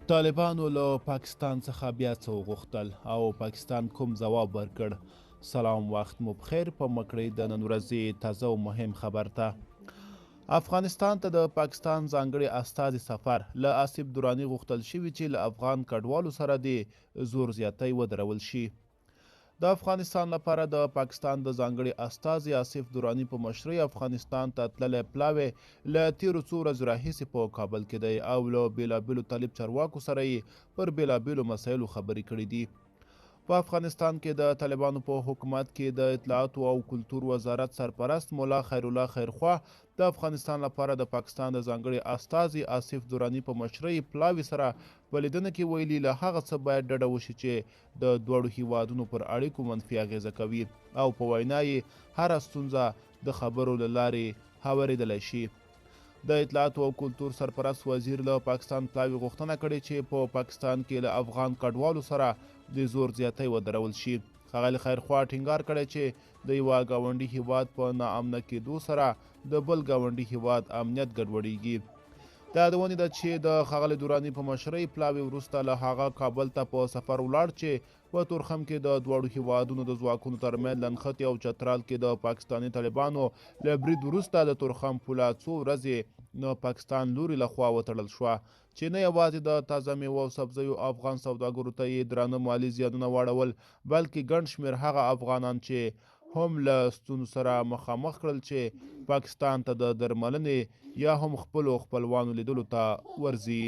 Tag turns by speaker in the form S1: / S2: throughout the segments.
S1: طالبانو له پاکستان څخه بیا څه وغوښتل او پاکستان کوم ځواب ورکړ؟ سلام، وخت مو بخیر. په مکړې د نن ورځې تازه او مهم خبر ته افغانستان ته د پاکستان ځانګړي استازي سفر له آصف دراني غوښتل شوي چې له افغان کډوالو سره د زور زیاتی ودرول شي. د افغانستان لپاره د پاکستان د ځانګړي استازي آصف دراني په مشرۍ افغانستان ته تللی پلاوی له تیرو څو ورځو راهیسې په کابل کې دی او له بېلابېلو طالب چارواکو سره یې پر بېلابېلو مسایلو خبرې کړې دي. په افغانستان کې د طالبانو په حکومت کې د اطلاعاتو او کلتور وزارت سرپرست مولا خیرالله خیرخوا د افغانستان لپاره د پاکستان د ځانګړي استازي آصف دراني په مشرۍ پلاوي سره په لیدنه کې ویلي له هغه څه باید ډډه وشي چې د دواړو هیوادونو پر اړیکو منفي اغیزه کوي او په وینا یې هره ستونزه د خبرو له لارې هوارېدلی شي. د اطلاعاتو او کلتور سرپرست وزیر له پاکستان پلاوي غوښتنه کړې چې په پاکستان کې له افغان کډوالو سره د زور زیاتی ودرول شي. ښاغلي خیرخوا ټینګار کړی چې د یوه ګاونډي هیواد په ناامنه کېدو سره د بل ګاونډي هیواد امنیت ګډوډېږي. دا د ونې ده چې د ښاغلي دراني په مشرۍ پلاوي وروسته له هغه کابل ته په سفر ولاړ چې په تورخم کې د دواړو هیوادونو د ځواکونو ترمنځ لنښتې او چترال کې د پاکستاني طالبانو له برید وروسته د تورخم پوله څو ورځې د پاکستان لوري لخوا وتړل شوه چې نه یوازې د تازه میوو او سبزیو افغان سوداګرو ته یې درانه مالي زیانونه واړول بلکې ګڼ شمېر هغه افغانان چې هم له ستونزو سره مخامخ کړل چې پاکستان ته د درملنې یا هم خپلو خپلوانو لیدلو ته ورځي.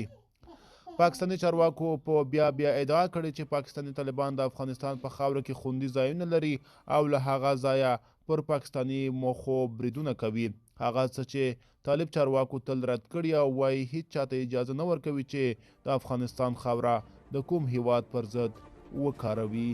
S1: پاکستاني چارواکو په بیا ادعا کړې چې پاکستاني طالبان د افغانستان په خاوره کې خوندي ځایونه لري او له هغه ځایه پر پاکستاني موخو بریدونه کوي. هغه څه چې طالب چارواکو تل رد کړي او وایي هیڅ چاته اجازه نه ورکوي چې د افغانستان خاوره د کوم هیواد پر ضد وکاروي.